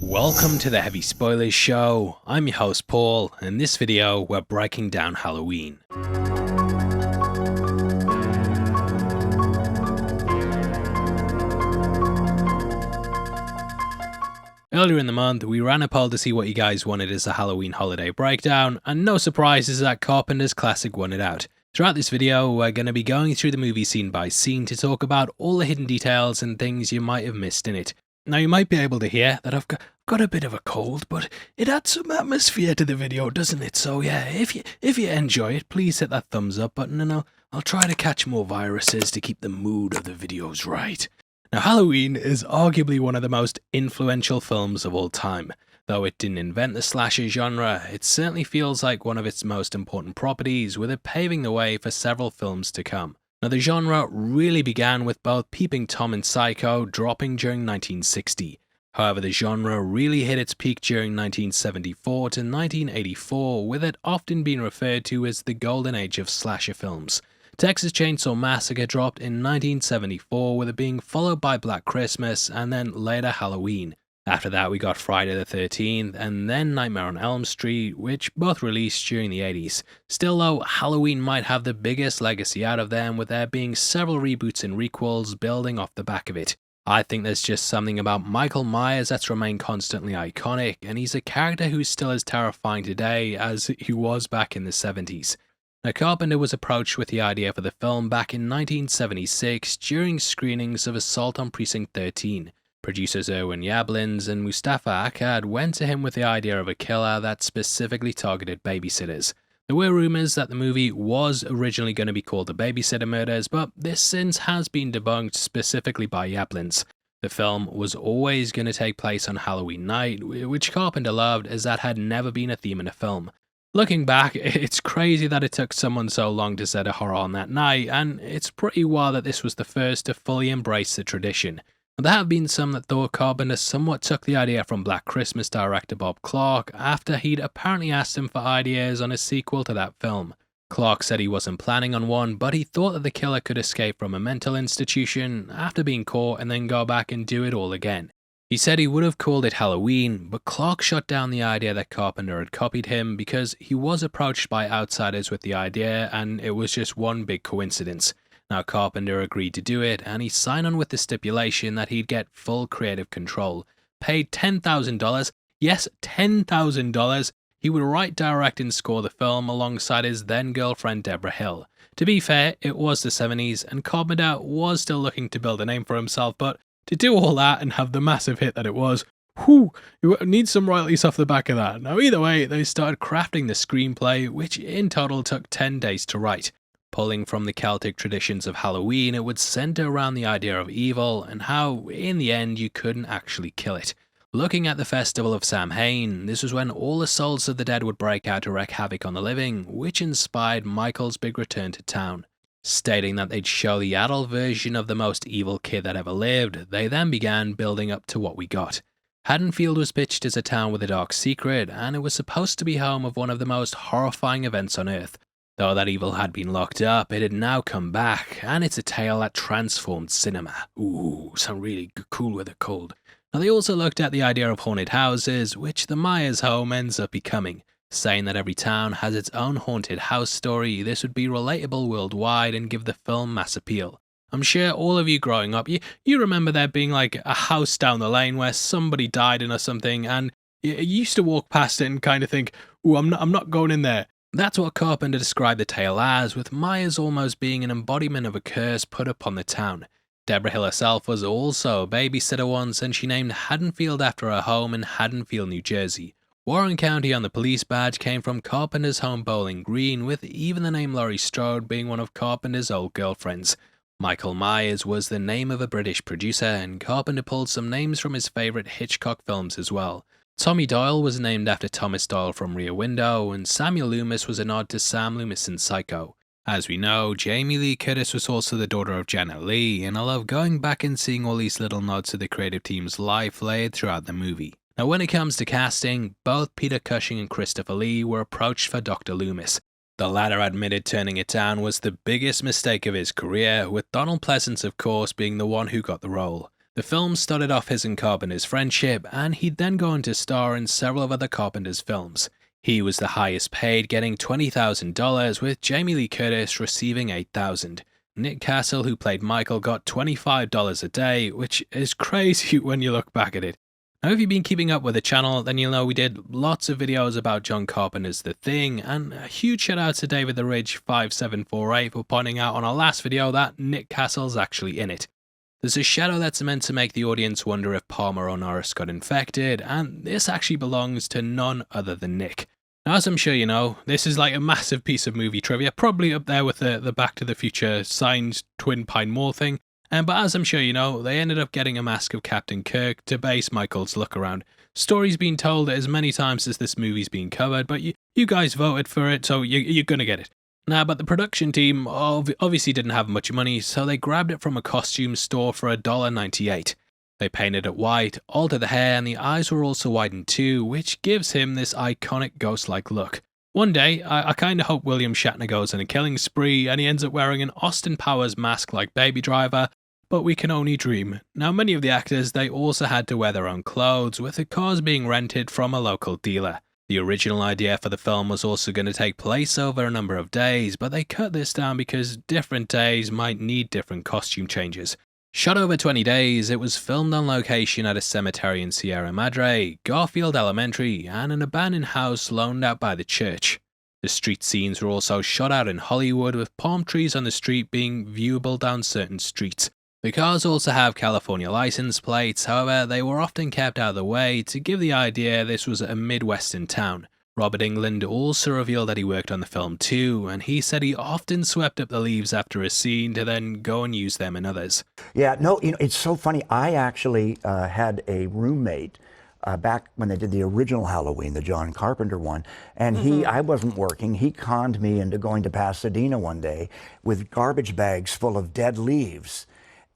Welcome to the Heavy Spoilers Show. I'm your host Paul, and in this video we're breaking down Halloween. Earlier in the month, we ran a poll to see what you guys wanted as a Halloween holiday breakdown, and no surprises that Carpenter's classic won it out. Throughout this video, we're going to be going through the movie scene by scene to talk about all the hidden details and things you might have missed in it. Now you might be able to hear that I've got a bit of a cold, but it adds some atmosphere to the video, doesn't it? So yeah, if you enjoy it, please hit that thumbs up button, and I'll try to catch more viruses to keep the mood of the videos right. Now Halloween is arguably one of the most influential films of all time. Though it didn't invent the slasher genre, it certainly feels like one of its most important properties, with it paving the way for several films to come. Now the genre really began with both Peeping Tom and Psycho dropping during 1960. However, the genre really hit its peak during 1974 to 1984, with it often being referred to as the golden age of slasher films. Texas Chainsaw Massacre dropped in 1974, with it being followed by Black Christmas and then later Halloween. After that we got Friday the 13th and then Nightmare on Elm Street, which both released during the 80s. Still though, Halloween might have the biggest legacy out of them, with there being several reboots and requels building off the back of it. I think there's just something about Michael Myers that's remained constantly iconic, and he's a character who's still as terrifying today as he was back in the 70s. Now Carpenter was approached with the idea for the film back in 1976 during screenings of Assault on Precinct 13. Producers Erwin Yablans and Mustafa Akkad went to him with the idea of a killer that specifically targeted babysitters. There were rumours that the movie was originally going to be called The Babysitter Murders, but this since has been debunked specifically by Yablans. The film was always going to take place on Halloween night, which Carpenter loved as that had never been a theme in a film. Looking back, it's crazy that it took someone so long to set a horror on that night, and it's pretty wild that this was the first to fully embrace the tradition. There have been some that thought Carpenter somewhat took the idea from Black Christmas director Bob Clark after he'd apparently asked him for ideas on a sequel to that film. Clark said he wasn't planning on one, but he thought that the killer could escape from a mental institution after being caught and then go back and do it all again. He said he would have called it Halloween, but Clark shut down the idea that Carpenter had copied him because he was approached by outsiders with the idea and it was just one big coincidence. Now Carpenter agreed to do it, and he signed on with the stipulation that he'd get full creative control. Paid $10,000, yes, $10,000, he would write, direct and score the film alongside his then-girlfriend Deborah Hill. To be fair, it was the 70s, and Carpenter was still looking to build a name for himself, but to do all that and have the massive hit that it was, you need some royalties off the back of that. Now either way, they started crafting the screenplay, which in total took 10 days to write. Pulling from the Celtic traditions of Halloween, it would center around the idea of evil and how, in the end, you couldn't actually kill it. Looking at the festival of Samhain, this was when all the souls of the dead would break out to wreak havoc on the living, which inspired Michael's big return to town. Stating that they'd show the adult version of the most evil kid that ever lived, they then began building up to what we got. Haddonfield was pitched as a town with a dark secret, and it was supposed to be home of one of the most horrifying events on Earth. Though that evil had been locked up, it had now come back, and it's a tale that transformed cinema. Ooh, sound really cool with a cold. Now they also looked at the idea of haunted houses, which the Myers home ends up becoming. Saying that every town has its own haunted house story, this would be relatable worldwide and give the film mass appeal. I'm sure all of you growing up, you remember there being like a house down the lane where somebody died in or something, and you used to walk past it and kind of think, ooh, I'm not going in there. That's what Carpenter described the tale as, with Myers almost being an embodiment of a curse put upon the town. Deborah Hill herself was also a babysitter once, and she named Haddonfield after her home in Haddonfield, New Jersey. Warren County on the police badge came from Carpenter's home Bowling Green, with even the name Laurie Strode being one of Carpenter's old girlfriends. Michael Myers was the name of a British producer, and Carpenter pulled some names from his favourite Hitchcock films as well. Tommy Doyle was named after Thomas Doyle from Rear Window, and Samuel Loomis was a nod to Sam Loomis in Psycho. As we know, Jamie Lee Curtis was also the daughter of Janet Leigh, and I love going back and seeing all these little nods to the creative team's life laid throughout the movie. Now when it comes to casting, both Peter Cushing and Christopher Lee were approached for Dr. Loomis. The latter admitted turning it down was the biggest mistake of his career, with Donald Pleasance of course being the one who got the role. The film started off his and Carpenter's friendship, and he'd then go on to star in several of other Carpenter's films. He was the highest paid, getting $20,000, with Jamie Lee Curtis receiving $8,000. Nick Castle, who played Michael, got $25 a day, which is crazy when you look back at it. Now, if you've been keeping up with the channel, then you'll know we did lots of videos about John Carpenter's The Thing, and a huge shout out to David the Ridge 5748 for pointing out on our last video that Nick Castle's actually in it. There's a shadow that's meant to make the audience wonder if Palmer or Norris got infected, and this actually belongs to none other than Nick. Now, as I'm sure you know, this is like a massive piece of movie trivia, probably up there with the Back to the Future signed Twin Pine Mall thing. But as I'm sure you know, they ended up getting a mask of Captain Kirk to base Michael's look around. Story's been told as many times as this movie's been covered, but you guys voted for it, so you're gonna get it. Now, but the production team obviously didn't have much money, so they grabbed it from a costume store for $1.98. They painted it white, altered the hair, and the eyes were also widened too, which gives him this iconic ghost-like look. One day, I kinda hope William Shatner goes on a killing spree and he ends up wearing an Austin Powers mask like Baby Driver, but we can only dream. Now, many of the actors, they also had to wear their own clothes, with the cars being rented from a local dealer. The original idea for the film was also going to take place over a number of days, but they cut this down because different days might need different costume changes. Shot over 20 days, it was filmed on location at a cemetery in Sierra Madre, Garfield Elementary, and an abandoned house loaned out by the church. The street scenes were also shot out in Hollywood, with palm trees on the street being viewable down certain streets. The cars also have California license plates, however they were often kept out of the way to give the idea this was a Midwestern town. Robert Englund also revealed that he worked on the film too, and he said he often swept up the leaves after a scene to then go and use them in others. Yeah, no, it's so funny. I actually had a roommate back when they did the original Halloween, the John Carpenter one, and I wasn't working. He conned me into going to Pasadena one day with garbage bags full of dead leaves.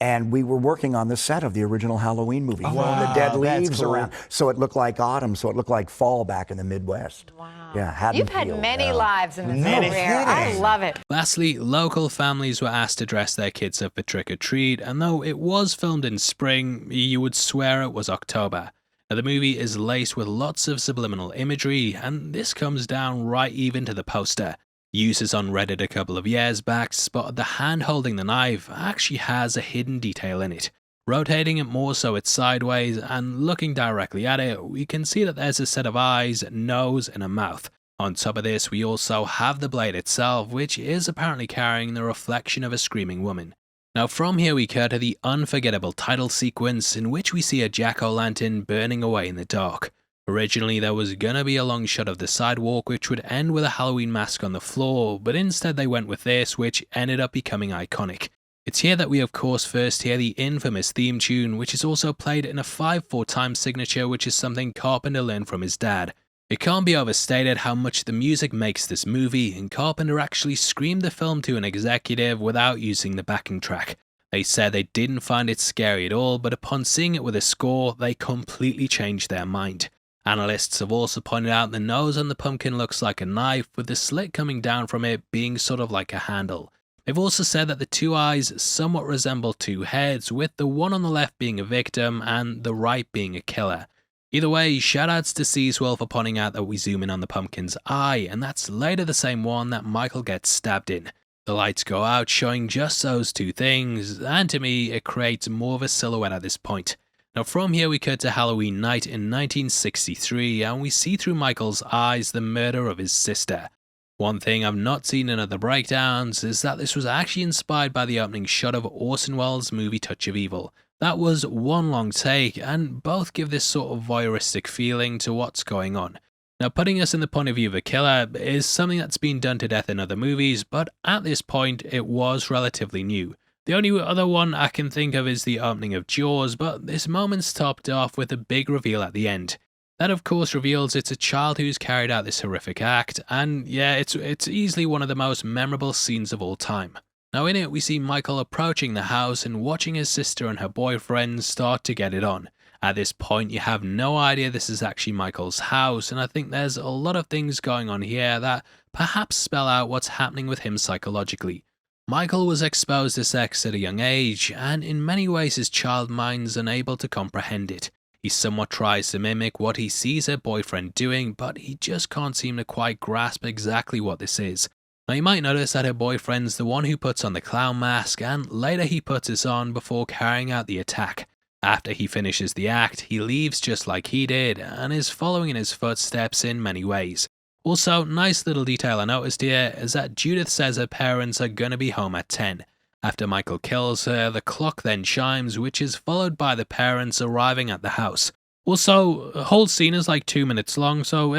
And we were working on the set of the original Halloween movie, throwing the dead leaves around, so it looked like autumn, so it looked like fall back in the Midwest. Wow. Yeah, Haddonfield. You've had many lives in this career. I love it. Lastly, local families were asked to dress their kids up for trick-or-treat, and though it was filmed in spring, you would swear it was October. Now, the movie is laced with lots of subliminal imagery, and this comes down right even to the poster. Users on Reddit a couple of years back spotted the hand holding the knife actually has a hidden detail in it. Rotating it more so it's sideways and looking directly at it, we can see that there's a set of eyes, nose, and a mouth. On top of this, we also have the blade itself, which is apparently carrying the reflection of a screaming woman. Now from here we cut to the unforgettable title sequence in which we see a jack-o'-lantern burning away in the dark. Originally there was gonna be a long shot of the sidewalk which would end with a Halloween mask on the floor, but instead they went with this, which ended up becoming iconic. It's here that we of course first hear the infamous theme tune, which is also played in a 5/4 time signature, which is something Carpenter learned from his dad. It can't be overstated how much the music makes this movie, and Carpenter actually screamed the film to an executive without using the backing track. They said they didn't find it scary at all, but upon seeing it with a score, they completely changed their mind. Analysts have also pointed out the nose on the pumpkin looks like a knife, with the slit coming down from it being sort of like a handle. They've also said that the two eyes somewhat resemble two heads, with the one on the left being a victim and the right being a killer. Either way, shoutouts to Seaswell for pointing out that we zoom in on the pumpkin's eye, and that's later the same one that Michael gets stabbed in. The lights go out showing just those two things, and to me it creates more of a silhouette at this point. Now from here we cut to Halloween night in 1963 and we see through Michael's eyes the murder of his sister. One thing I've not seen in other breakdowns is that this was actually inspired by the opening shot of Orson Welles' movie Touch of Evil. That was one long take and both give this sort of voyeuristic feeling to what's going on. Now putting us in the point of view of a killer is something that's been done to death in other movies, but at this point it was relatively new. The only other one I can think of is the opening of Jaws, but this moment's topped off with a big reveal at the end. That of course reveals it's a child who's carried out this horrific act, and yeah, it's easily one of the most memorable scenes of all time. Now in it we see Michael approaching the house and watching his sister and her boyfriend start to get it on. At this point you have no idea this is actually Michael's house, and I think there's a lot of things going on here that perhaps spell out what's happening with him psychologically. Michael was exposed to sex at a young age, and in many ways his child mind's unable to comprehend it. He somewhat tries to mimic what he sees her boyfriend doing, but he just can't seem to quite grasp exactly what this is. Now you might notice that her boyfriend's the one who puts on the clown mask, and later he puts this on before carrying out the attack. After he finishes the act, he leaves just like he did, and is following in his footsteps in many ways. Also, nice little detail I noticed here is that Judith says her parents are gonna be home at 10. After Michael kills her, the clock then chimes, which is followed by the parents arriving at the house. Also, the whole scene is like 2 minutes long, so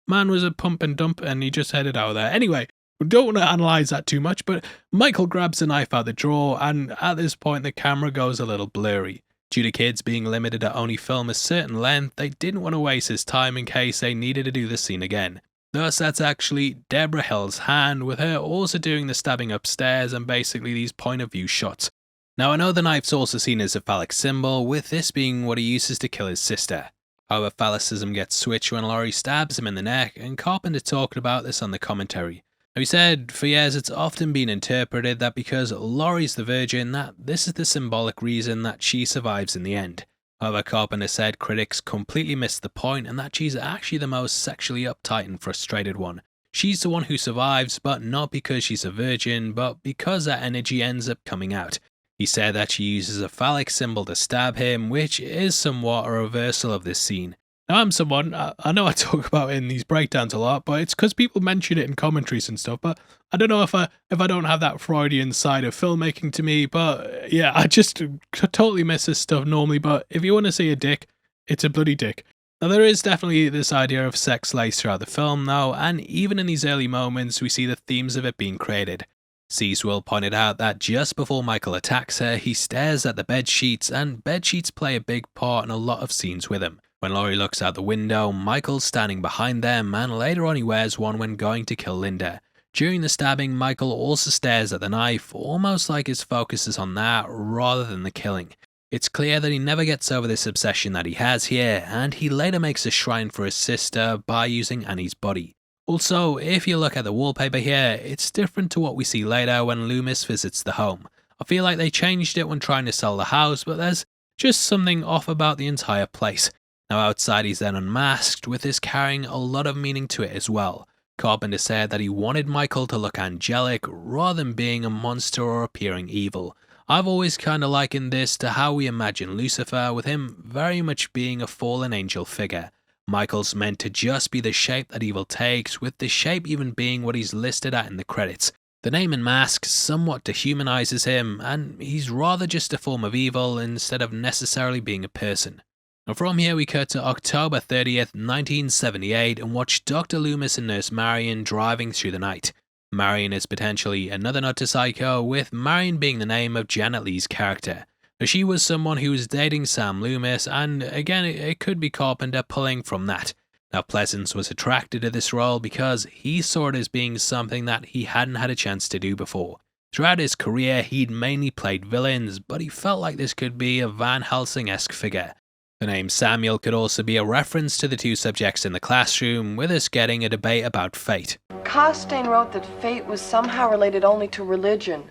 man was a pump and dump and he just headed out of there. Anyway, we don't want to analyse that too much, but Michael grabs a knife out the drawer, and at this point the camera goes a little blurry. Due to kids being limited to only film a certain length, they didn't want to waste his time in case they needed to do the scene again. Thus, that's actually Deborah Hill's hand, with her also doing the stabbing upstairs and basically these point of view shots. Now I know the knife's also seen as a phallic symbol, with this being what he uses to kill his sister. However, phallicism gets switched when Laurie stabs him in the neck, and Carpenter talked about this on the commentary. Now he said, for years it's often been interpreted that because Laurie's the virgin, that this is the symbolic reason that she survives in the end. However, Carpenter said critics completely missed the point and that she's actually the most sexually uptight and frustrated one. She's the one who survives, but not because she's a virgin, but because that energy ends up coming out. He said that she uses a phallic symbol to stab him, which is somewhat a reversal of this scene. Now I'm someone, I know I talk about it in these breakdowns a lot, but it's because people mention it in commentaries and stuff, but I don't know if I don't have that Freudian side of filmmaking to me, but yeah, I just totally miss this stuff normally, but if you want to see a dick, it's a bloody dick. Now there is definitely this idea of sex laced throughout the film though, and even in these early moments we see the themes of it being created. Seaswell pointed out that just before Michael attacks her, he stares at the bed sheets, and bed sheets play a big part in a lot of scenes with him. When Laurie looks out the window, Michael's standing behind them, and later on he wears one when going to kill Linda. During the stabbing, Michael also stares at the knife, almost like his focus is on that rather than the killing. It's clear that he never gets over this obsession that he has here, and he later makes a shrine for his sister by using Annie's body. Also, if you look at the wallpaper here, it's different to what we see later when Loomis visits the home. I feel like they changed it when trying to sell the house, but there's just something off about the entire place. Now outside he's then unmasked, with this carrying a lot of meaning to it as well. Carpenter said that he wanted Michael to look angelic rather than being a monster or appearing evil. I've always kinda likened this to how we imagine Lucifer, with him very much being a fallen angel figure. Michael's meant to just be the shape that evil takes, with the shape even being what he's listed at in the credits. The name and mask somewhat dehumanizes him, and he's rather just a form of evil instead of necessarily being a person. Now from here we cut to October 30th, 1978 and watch Dr. Loomis and Nurse Marion driving through the night. Marion is potentially another nod to Psycho, with Marion being the name of Janet Leigh's character. Now, she was someone who was dating Sam Loomis, and again it could be Carpenter pulling from that. Now Pleasance was attracted to this role because he saw it as being something that he hadn't had a chance to do before. Throughout his career he'd mainly played villains, but he felt like this could be a Van Helsing-esque figure. The name Samuel could also be a reference to the two subjects in the classroom, with us getting a debate about fate. Costain wrote that fate was somehow related only to religion,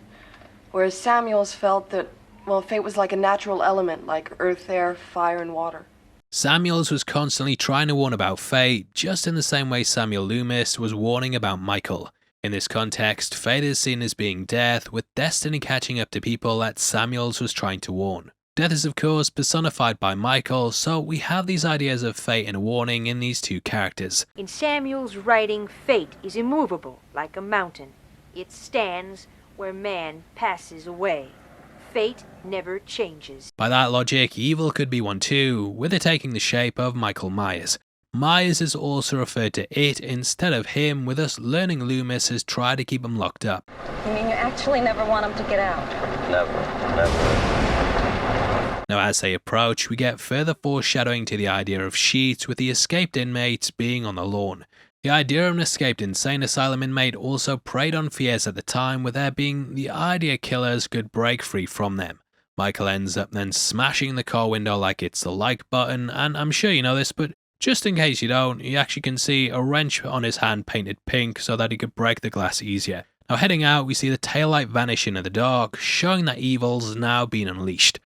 whereas Samuels felt that, well, fate was like a natural element, like earth, air, fire, and water. Samuels was constantly trying to warn about fate, just in the same way Samuel Loomis was warning about Michael. In this context, fate is seen as being death, with destiny catching up to people that Samuels was trying to warn. Death is of course personified by Michael, so we have these ideas of fate and warning in these two characters. In Samuel's writing, fate is immovable, like a mountain. It stands where man passes away. Fate never changes. By that logic, evil could be one too, with it taking the shape of Michael Myers. Myers is also referred to it instead of him, with us learning Loomis has tried to keep him locked up. You mean you actually never want him to get out? Never. Now as they approach, we get further foreshadowing to the idea of Sheets, with the escaped inmates being on the lawn. The idea of an escaped insane asylum inmate also preyed on fears at the time, with there being the idea killers could break free from them. Michael ends up then smashing the car window like it's the like button, and I'm sure you know this, but just in case you don't, you actually can see a wrench on his hand painted pink so that he could break the glass easier. Now heading out, we see the taillight vanish into the dark, showing that evil's now been unleashed.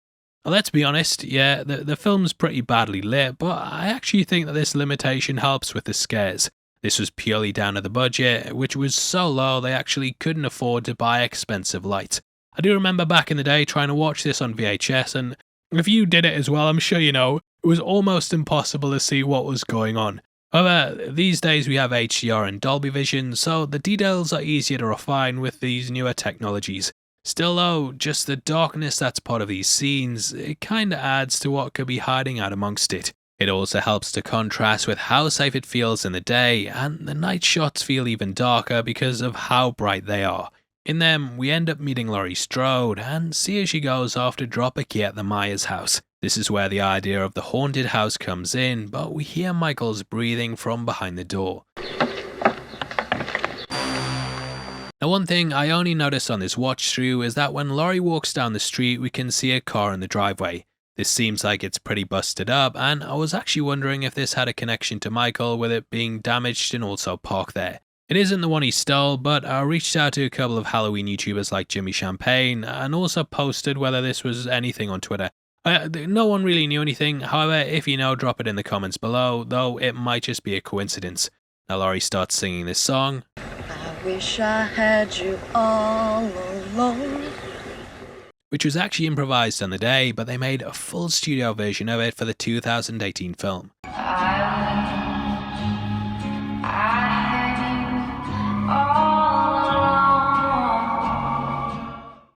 Now, let's be honest, yeah, the film's pretty badly lit, but I actually think that this limitation helps with the scares. This was purely down to the budget, which was so low they actually couldn't afford to buy expensive lights. I do remember back in the day trying to watch this on VHS, and if you did it as well, I'm sure you know, it was almost impossible to see what was going on. However, these days we have HDR and Dolby Vision, so the details are easier to refine with these newer technologies. Still though, just the darkness that's part of these scenes, it kinda adds to what could be hiding out amongst it. It also helps to contrast with how safe it feels in the day, and the night shots feel even darker because of how bright they are. In them, we end up meeting Laurie Strode and see as she goes off to drop a key at the Myers house. This is where the idea of the haunted house comes in, but we hear Michael's breathing from behind the door. Now one thing I only noticed on this watch through is that when Laurie walks down the street we can see a car in the driveway. This seems like it's pretty busted up, and I was actually wondering if this had a connection to Michael with it being damaged and also parked there. It isn't the one he stole, but I reached out to a couple of Halloween YouTubers like Jimmy Champagne and also posted whether this was anything on Twitter. No one really knew anything, however if you know drop it in the comments below, though it might just be a coincidence. Now Laurie starts singing this song. I wish I had you all alone. Which was actually improvised on the day, but they made a full studio version of it for the 2018 film.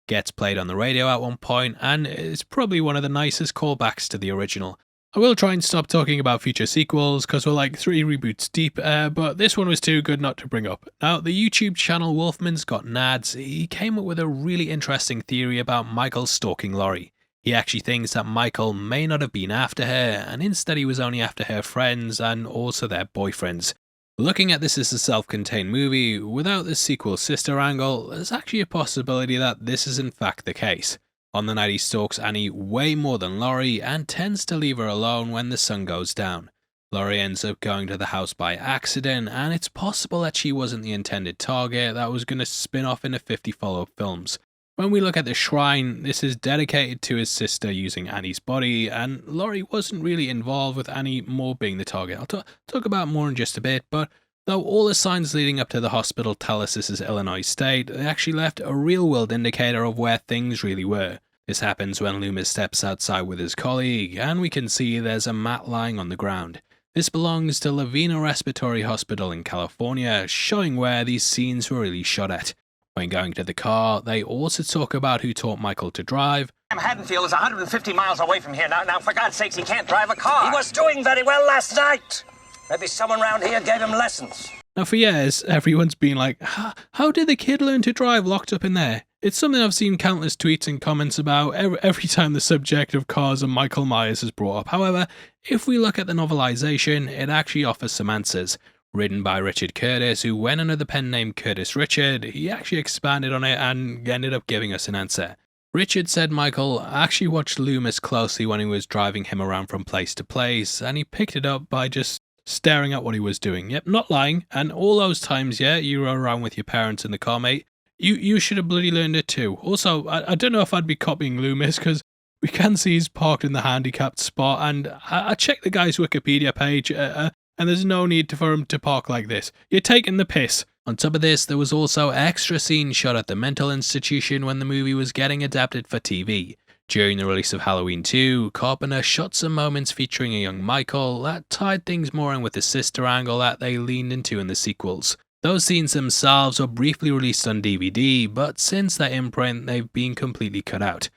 Gets played on the radio at one point, and is probably one of the nicest callbacks to the original. I will try and stop talking about future sequels because we're like 3 reboots deep, but this one was too good not to bring up. Now, the YouTube channel Wolfman's Got Nads, he came up with a really interesting theory about Michael stalking Laurie. He actually thinks that Michael may not have been after her, and instead he was only after her friends and also their boyfriends. Looking at this as a self-contained movie, without the sequel sister angle, there's actually a possibility that this is in fact the case. On the night he stalks Annie way more than Laurie and tends to leave her alone when the sun goes down. Laurie ends up going to the house by accident, and it's possible that she wasn't the intended target that was going to spin off into 50 follow-up films. When we look at the shrine, this is dedicated to his sister using Annie's body, and Laurie wasn't really involved with Annie more being the target. I'll talk about more in just a bit, but though all the signs leading up to the hospital tell us this is Illinois State, they actually left a real-world indicator of where things really were. This happens when Loomis steps outside with his colleague, and we can see there's a mat lying on the ground. This belongs to Lavina Respiratory Hospital in California, showing where these scenes were really shot at. When going to the car, they also talk about who taught Michael to drive. Haddonfield is 150 miles away from here. Now, for God's sakes, he can't drive a car. He was doing very well last night. Maybe someone around here gave him lessons. Now for years, everyone's been like, how did the kid learn to drive locked up in there? It's something I've seen countless tweets and comments about every time the subject of cars and Michael Myers is brought up. However, if we look at the novelization, it actually offers some answers. Written by Richard Curtis, who went under the pen name Curtis Richard, he actually expanded on it and ended up giving us an answer. Richard said Michael actually watched Loomis closely when he was driving him around from place to place, and he picked it up by just staring at what he was doing. Yep, not lying. And all those times, yeah, you were around with your parents in the car, mate, you should have bloody learned it too. Also, I don't know if I'd be copying Loomis, because we can see he's parked in the handicapped spot, and I checked the guy's Wikipedia page, and there's no need for him to park like this. You're taking the piss. On top of this, there was also extra scenes shot at the mental institution when the movie was getting adapted for TV. During the release of Halloween 2, Carpenter shot some moments featuring a young Michael that tied things more in with the sister angle that they leaned into in the sequels. Those scenes themselves were briefly released on DVD, but since their imprint, they've been completely cut out.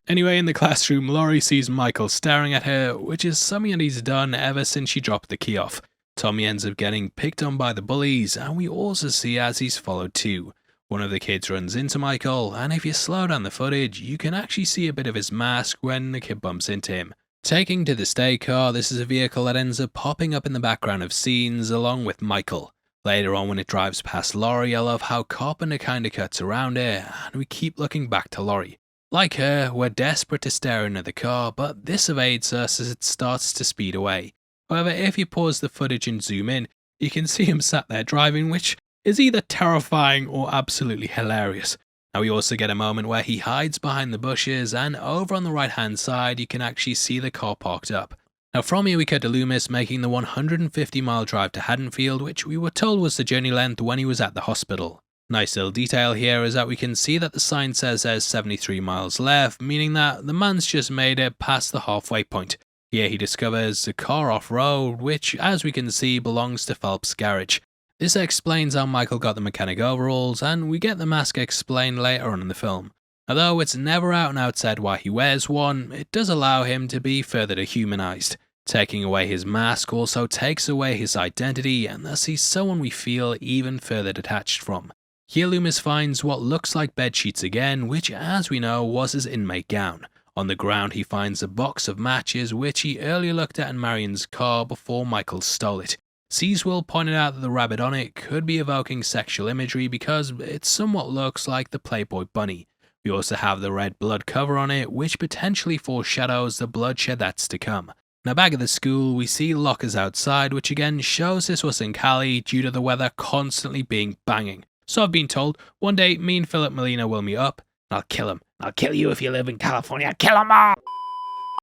Anyway, in the classroom, Laurie sees Michael staring at her, which is something that he's done ever since she dropped the key off. Tommy ends up getting picked on by the bullies, and we also see as he's followed too. One of the kids runs into Michael, and if you slow down the footage, you can actually see a bit of his mask when the kid bumps into him. Taking to the stay car, this is a vehicle that ends up popping up in the background of scenes along with Michael. Later on when it drives past Laurie, I love how Carpenter kinda cuts around her, and we keep looking back to Laurie. Like her, we're desperate to stare into the car, but this evades us as it starts to speed away. However, if you pause the footage and zoom in, You can see him sat there driving, which is either terrifying or absolutely hilarious. Now we also get a moment where he hides behind the bushes, and over on the right hand side you can actually see the car parked up. Now from here we cut to Loomis making the 150-mile drive to Haddonfield, which we were told was the journey length when he was at the hospital. Nice little detail here is that we can see that the sign says there's 73 miles left, meaning that the man's just made it past the halfway point. Here he discovers the car off-road, which as we can see belongs to Phelps' garage. This explains how Michael got the mechanic overalls, and we get the mask explained later on in the film. Although it's never out and out said why he wears one, it does allow him to be further dehumanized. Taking away his mask also takes away his identity, and thus he's someone we feel even further detached from. Here Loomis finds what looks like bed sheets again, which as we know was his inmate gown. On the ground he finds a box of matches which he earlier looked at in Marion's car before Michael stole it. Seaswell pointed out that the rabbit on it could be evoking sexual imagery because it somewhat looks like the Playboy bunny. We also have the red blood cover on it, which potentially foreshadows the bloodshed that's to come. Now back at the school, we see lockers outside, which again shows this was in Cali due to the weather constantly being banging. So I've been told, one day me and Philip Molina will meet up, and I'll kill him. I'll kill you if you live in California, I'll kill them all!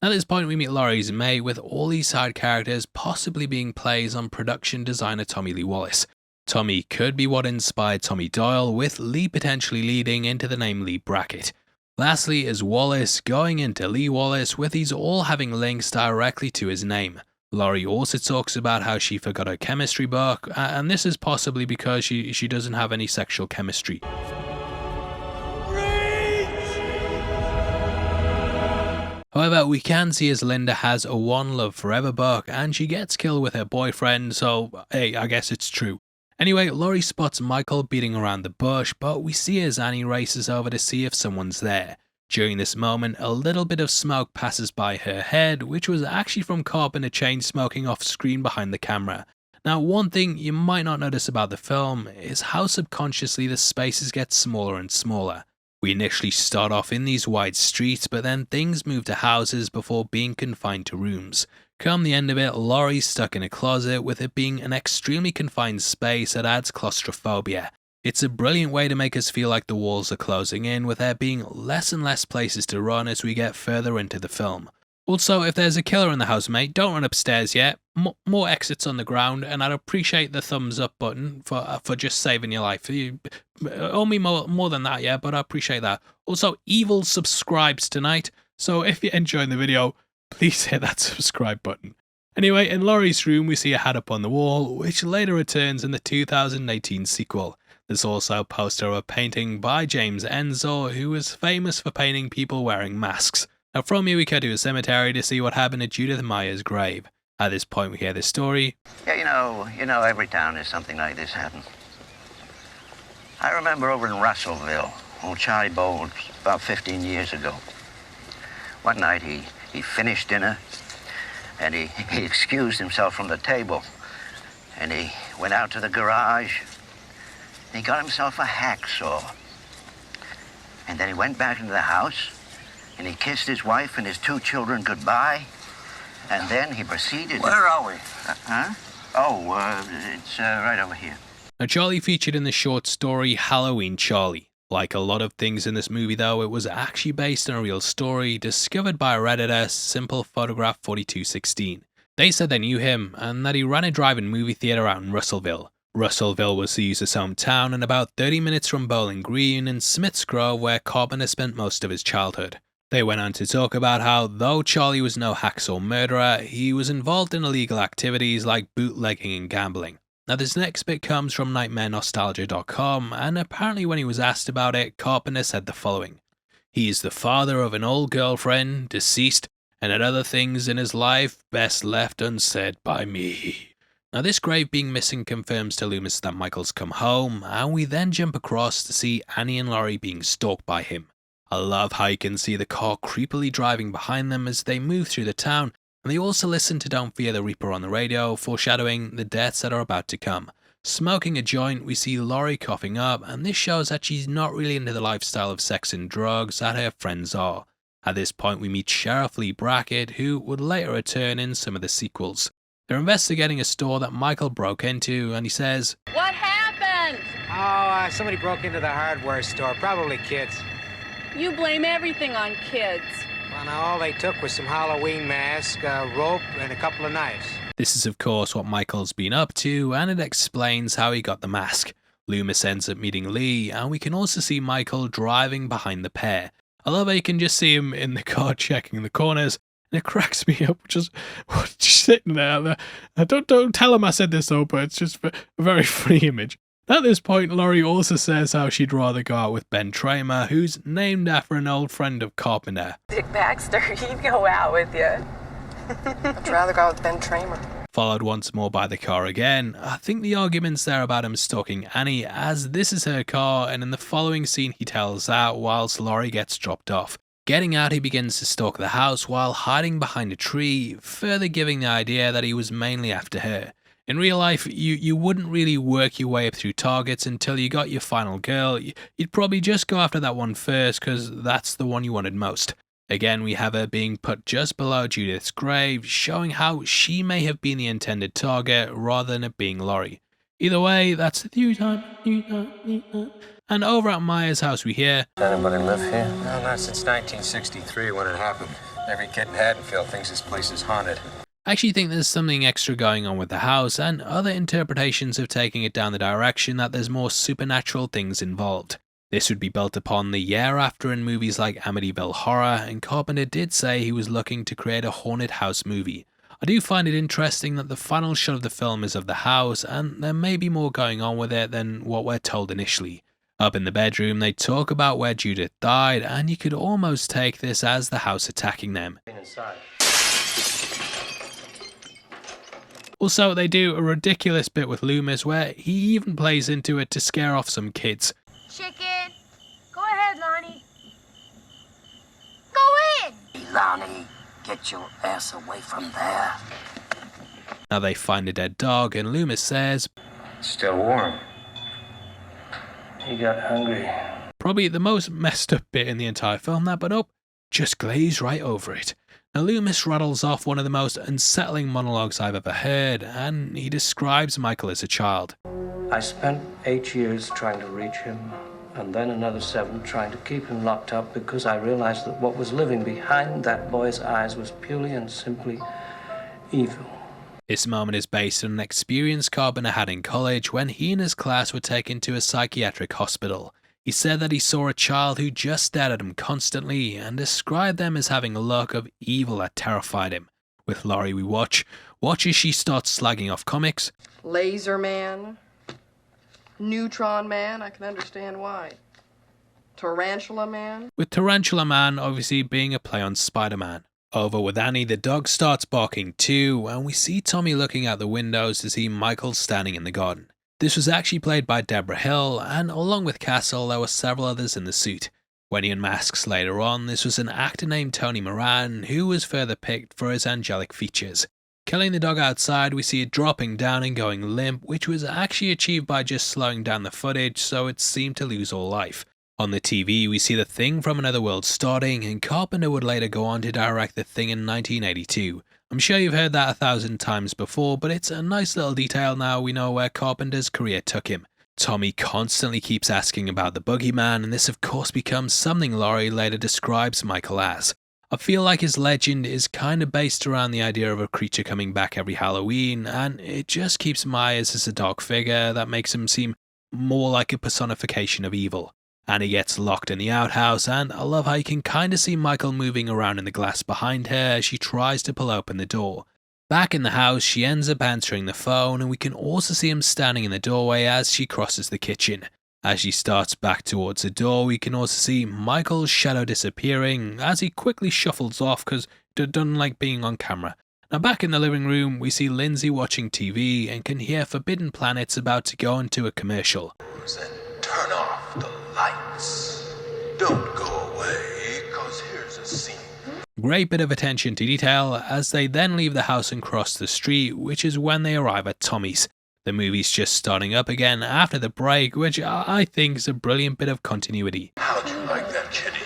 At this point we meet Laurie's mate, with all these side characters possibly being plays on production designer Tommy Lee Wallace. Tommy could be what inspired Tommy Doyle, with Lee potentially leading into the name Lee bracket. Lastly is Wallace going into Lee Wallace, with these all having links directly to his name. Laurie also talks about how she forgot her chemistry book, and this is possibly because she doesn't have any sexual chemistry. However, we can see as Linda has a One Love Forever book, and she gets killed with her boyfriend, so hey, I guess it's true. Anyway, Laurie spots Michael beating around the bush, but we see as Annie races over to see if someone's there. During this moment, a little bit of smoke passes by her head, which was actually from Carpenter chain smoking off screen behind the camera. Now, one thing you might not notice about the film is how subconsciously the spaces get smaller and smaller. We initially start off in these wide streets, but then things move to houses before being confined to rooms. Come the end of it, Laurie's stuck in a closet, with it being an extremely confined space that adds claustrophobia. It's a brilliant way to make us feel like the walls are closing in, with there being less and less places to run as we get further into the film. Also, if there's a killer in the house, mate, don't run upstairs yet. More exits on the ground, and I'd appreciate the thumbs up button for just saving your life. You owe me more than that, yeah, but I appreciate that. Also, Evil subscribes tonight, so if you're enjoying the video, please hit that subscribe button. Anyway, in Laurie's room we see a hat up on the wall, which later returns in the 2018 sequel. There's also a poster of a painting by James Ensor, who was famous for painting people wearing masks. Now from here we cut to a cemetery to see what happened to Judith Meyer's grave. At this point we hear this story. Yeah, you know, every town has something like this happen. I remember over in Russellville, old Charlie Bowles, about 15 years ago. One night he finished dinner, and he excused himself from the table, and he went out to the garage, and he got himself a hacksaw. And then he went back into the house, and he kissed his wife and his 2 children goodbye, and then he proceeded... Where are we? It's right over here. Now Charlie featured in the short story Halloween Charlie. Like a lot of things in this movie though, it was actually based on a real story discovered by a Redditor, Simple Photograph 4216. They said they knew him, and that he ran a drive-in movie theatre out in Russellville. Russellville was the user's hometown, and about 30 minutes from Bowling Green and Smith's Grove, where Carpenter spent most of his childhood. They went on to talk about how, though Charlie was no hacksaw murderer, he was involved in illegal activities like bootlegging and gambling. Now this next bit comes from NightmareNostalgia.com, and apparently when he was asked about it, Carpenter said the following. He is the father of an old girlfriend, deceased, and had other things in his life best left unsaid by me. Now this grave being missing confirms to Loomis that Michael's come home, and we then jump across to see Annie and Laurie being stalked by him. I love how you can see the car creepily driving behind them as they move through the town, and they also listen to Don't Fear the Reaper on the radio, foreshadowing the deaths that are about to come. Smoking a joint, we see Laurie coughing up, and this shows that she's not really into the lifestyle of sex and drugs that her friends are. At this point we meet Sheriff Lee Brackett, who would later return in some of the sequels. They're investigating a store that Michael broke into, and he says, What happened? Oh, somebody broke into the hardware store, probably kids. You blame everything on kids. Well, now all they took was some Halloween mask, rope, and a couple of knives. This is of course what Michael's been up to, and it explains how he got the mask. Loomis ends up meeting Lee, and we can also see Michael driving behind the pair. I love how you can just see him in the car checking the corners, and it cracks me up, just sitting there. Don't tell him I said this though, but it's just a very funny image. At this point, Laurie also says how she'd rather go out with Ben Tramer, who's named after an old friend of Carpenter. Dick Baxter, he'd go out with you. I'd rather go out with Ben Tramer. Followed once more by the car again. I think the argument's there about him stalking Annie, as this is her car, and in the following scene he tells out whilst Laurie gets dropped off. Getting out, he begins to stalk the house while hiding behind a tree, further giving the idea that he was mainly after her. In real life, you wouldn't really work your way up through targets until you got your final girl. You'd probably just go after that one first because that's the one you wanted most. Again, we have her being put just below Judith's grave, showing how she may have been the intended target rather than it being Laurie. Either way, that's the new time. And over at Maya's house we hear, Anybody live here? No, not since 1963 when it happened. Every kid in Haddonfield thinks this place is haunted. I actually think there's something extra going on with the house, and other interpretations of taking it down the direction that there's more supernatural things involved. This would be built upon the year after in movies like Amityville Horror, and Carpenter did say he was looking to create a haunted house movie. I do find it interesting that the final shot of the film is of the house, and there may be more going on with it than what we're told initially. Up in the bedroom, they talk about where Judith died, and you could almost take this as the house attacking them. Inside. Also, they do a ridiculous bit with Loomis where he even plays into it to scare off some kids. Chicken! Go ahead, Lonnie. Go in! Hey, Lonnie, get your ass away from there. Now they find a dead dog, and Loomis says, Still warm. He got hungry. probably the most messed up bit in the entire film, that, but nope, just glaze right over it. Now Loomis rattles off one of the most unsettling monologues I've ever heard, and he describes Michael as a child. I spent 8 years trying to reach him, and then another 7 trying to keep him locked up because I realized that what was living behind that boy's eyes was purely and simply evil. This moment is based on an experience Carpenter had in college when he and his class were taken to a psychiatric hospital. He said that he saw a child who just stared at him constantly and described them as having a look of evil that terrified him. With Laurie we watch as she starts slagging off comics. Laser Man. Neutron Man, I can understand why. Tarantula Man. With Tarantula Man obviously being a play on Spider-Man. Over with Annie, the dog starts barking too, and we see Tommy looking out the windows to see Michael standing in the garden. This was actually played by Deborah Hill, and along with Castle, there were several others in the suit. When he unmasks later on, this was an actor named Tony Moran, who was further picked for his angelic features. Killing the dog outside, we see it dropping down and going limp, which was actually achieved by just slowing down the footage so it seemed to lose all life. On the TV, we see The Thing from Another World starting, and Carpenter would later go on to direct The Thing in 1982. I'm sure you've heard that 1,000 times before, but it's a nice little detail now we know where Carpenter's career took him. Tommy constantly keeps asking about the boogeyman, and this of course becomes something Laurie later describes Michael as. I feel like his legend is kind of based around the idea of a creature coming back every Halloween, and it just keeps Myers as a dark figure that makes him seem more like a personification of evil. Annie gets locked in the outhouse, and I love how you can kind of see Michael moving around in the glass behind her as she tries to pull open the door. Back in the house, she ends up answering the phone, and we can also see him standing in the doorway as she crosses the kitchen. As she starts back towards the door, we can also see Michael's shadow disappearing as he quickly shuffles off because he doesn't like being on camera. Now back in the living room, we see Lindsay watching TV and can hear Forbidden Planet's about to go into a commercial. Turn off the lights. Don't go away, cause here's a scene. Great bit of attention to detail as they then leave the house and cross the street, which is when they arrive at Tommy's. The movie's just starting up again after the break, which I think is a brilliant bit of continuity. How'd you like that, kitty?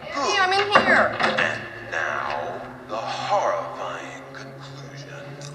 Hey, I'm in here. And now, the horrifying conclusion.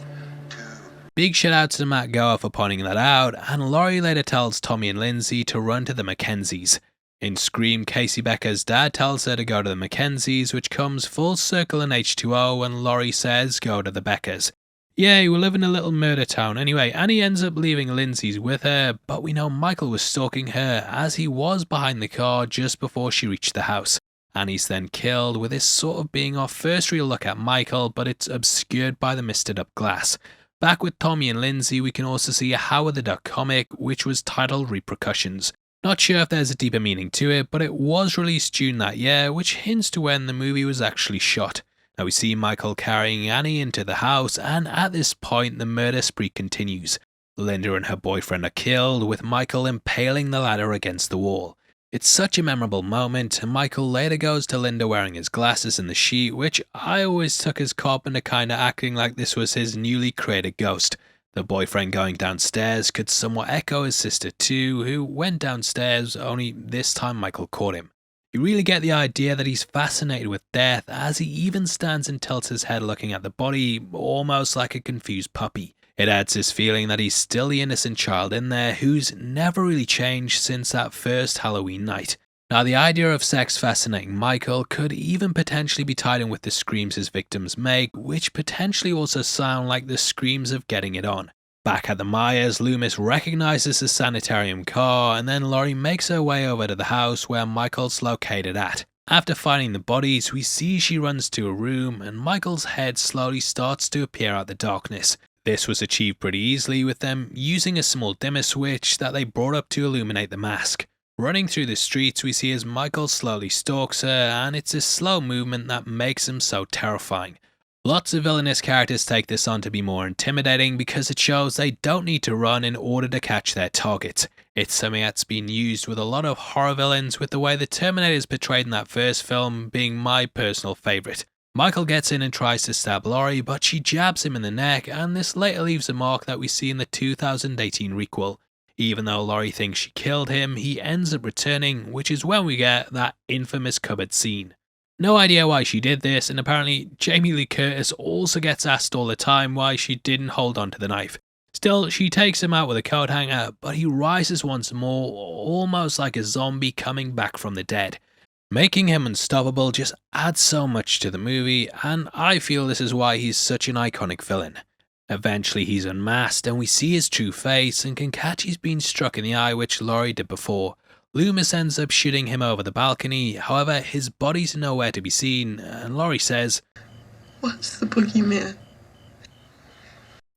Big shout out to Matt Gower for pointing that out, and Laurie later tells Tommy and Lindsay to run to the Mackenzies. In Scream, Casey Becker's dad tells her to go to the Mackenzies, which comes full circle in H2O, and Laurie says go to the Beckers. Yay, we live in a little murder town. Anyway, Annie ends up leaving Lindsay's with her, but we know Michael was stalking her as he was behind the car just before she reached the house. Annie's then killed, with this sort of being our first real look at Michael, but it's obscured by the misted up glass. Back with Tommy and Lindsay, we can also see a Howard the Duck comic, which was titled Repercussions. Not sure if there's a deeper meaning to it, but it was released June that year, which hints to when the movie was actually shot. Now we see Michael carrying Annie into the house, and at this point the murder spree continues. Linda and her boyfriend are killed, with Michael impaling the ladder against the wall. It's such a memorable moment, and Michael later goes to Linda wearing his glasses in the sheet, which I always took as Carpenter kinda acting like this was his newly created ghost. The boyfriend going downstairs could somewhat echo his sister too, who went downstairs, only this time Michael caught him. You really get the idea that he's fascinated with death, as he even stands and tilts his head looking at the body, almost like a confused puppy. It adds this feeling that he's still the innocent child in there who's never really changed since that first Halloween night. Now the idea of sex fascinating Michael could even potentially be tied in with the screams his victims make, which potentially also sound like the screams of getting it on. Back at the Myers, Loomis recognizes the sanitarium car, and then Laurie makes her way over to the house where Michael's located at. After finding the bodies, we see she runs to a room, and Michael's head slowly starts to appear out the darkness. This was achieved pretty easily with them using a small dimmer switch that they brought up to illuminate the mask. Running through the streets, we see as Michael slowly stalks her, and it's a slow movement that makes him so terrifying. Lots of villainous characters take this on to be more intimidating because it shows they don't need to run in order to catch their targets. It's something that's been used with a lot of horror villains, with the way the Terminator is portrayed in that first film being my personal favourite. Michael gets in and tries to stab Laurie, but she jabs him in the neck, and this later leaves a mark that we see in the 2018 requel. Even though Laurie thinks she killed him, he ends up returning, which is when we get that infamous cupboard scene. No idea why she did this, and apparently Jamie Lee Curtis also gets asked all the time why she didn't hold on to the knife. Still, she takes him out with a coat hanger, but he rises once more, almost like a zombie coming back from the dead. Making him unstoppable just adds so much to the movie, and I feel this is why he's such an iconic villain. Eventually he's unmasked and we see his true face and can catch he's been struck in the eye, which Laurie did before. Loomis ends up shooting him over the balcony, however his body's nowhere to be seen, and Laurie says, "What's the boogeyman?"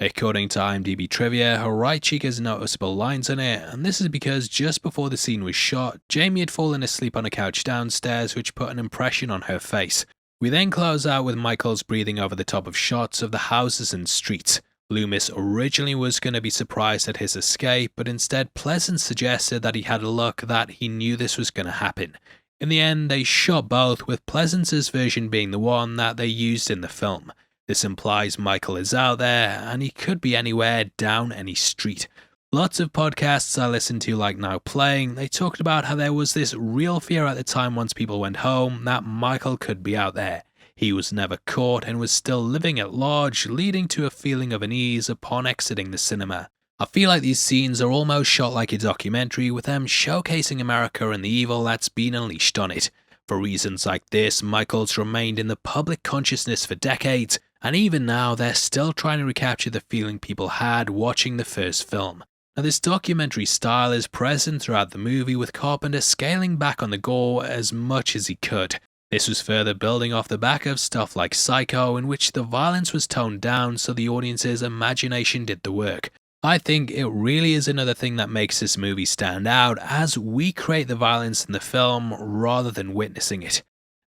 According to IMDb trivia, her right cheek has noticeable lines on it, and this is because just before the scene was shot, Jamie had fallen asleep on a couch downstairs, which put an impression on her face. We then close out with Michael's breathing over the top of shots of the houses and streets. Loomis originally was going to be surprised at his escape, but instead Pleasance suggested that he had a look that he knew this was going to happen. In the end, they shot both, with Pleasance's version being the one that they used in the film. This implies Michael is out there, and he could be anywhere down any street. Lots of podcasts I listened to, like Now Playing, they talked about how there was this real fear at the time once people went home that Michael could be out there. He was never caught and was still living at large, leading to a feeling of unease upon exiting the cinema. I feel like these scenes are almost shot like a documentary, with them showcasing America and the evil that's been unleashed on it. For reasons like this, Michael's remained in the public consciousness for decades, and even now they're still trying to recapture the feeling people had watching the first film. Now this documentary style is present throughout the movie, with Carpenter scaling back on the gore as much as he could. This was further building off the back of stuff like Psycho, in which the violence was toned down so the audience's imagination did the work. I think it really is another thing that makes this movie stand out, as we create the violence in the film rather than witnessing it.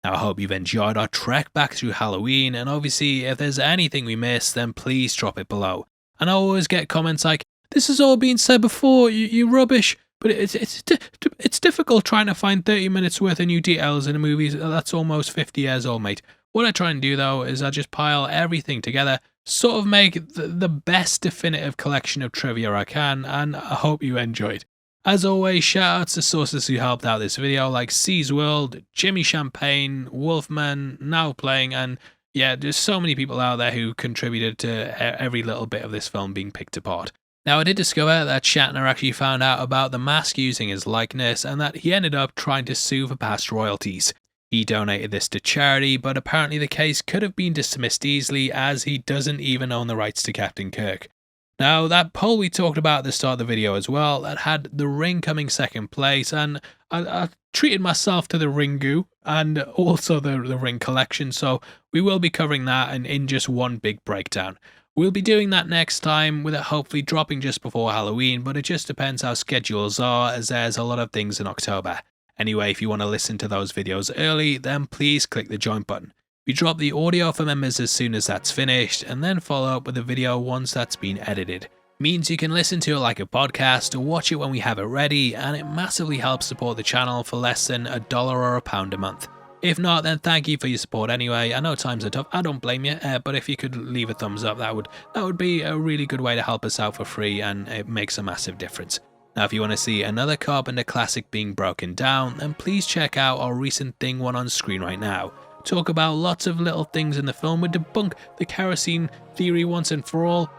Now I hope you've enjoyed our trek back through Halloween, and obviously if there's anything we missed then please drop it below. And I always get comments like, "This has all been said before, you rubbish," but it's difficult trying to find 30 minutes worth of new details in a movie that's almost 50 years old, mate. What I try and do though is I just pile everything together, sort of make the best definitive collection of trivia I can, and I hope you enjoyed. As always, shout outs to sources who helped out this video like C's World, Jimmy Champagne, Wolfman, Now Playing, and yeah, there's so many people out there who contributed to every little bit of this film being picked apart. Now, I did discover that Shatner actually found out about the mask using his likeness and that he ended up trying to sue for past royalties. He donated this to charity, but apparently the case could have been dismissed easily as he doesn't even own the rights to Captain Kirk. Now, that poll we talked about at the start of the video as well, that had The Ring coming second place, and I treated myself to the Ringu and also the Ring collection, so we will be covering that in just one big breakdown. We'll be doing that next time, with it hopefully dropping just before Halloween, but it just depends how schedules are, as there's a lot of things in October. Anyway, if you want to listen to those videos early, then please click the join button. We drop the audio for members as soon as that's finished, and then follow up with the video once that's been edited. Means you can listen to it like a podcast or watch it when we have it ready, and it massively helps support the channel for less than $1 or £1 a month. If not, then thank you for your support anyway. I know times are tough, I don't blame you, but if you could leave a thumbs up, that would be a really good way to help us out for free, and it makes a massive difference. Now, if you want to see another Carpenter classic being broken down, then please check out our recent Thing one on screen right now. Talk about lots of little things in the film, we debunk the kerosene theory once and for all,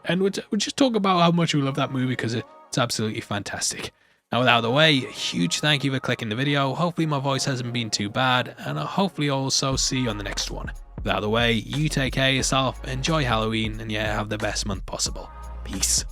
and we'll just talk about how much we love that movie because it's absolutely fantastic. Now, without the way, a huge thank you for clicking the video. Hopefully my voice hasn't been too bad, and I'll hopefully also see you on the next one. Without the way, you take care of yourself, enjoy Halloween, and yeah, have the best month possible. Peace.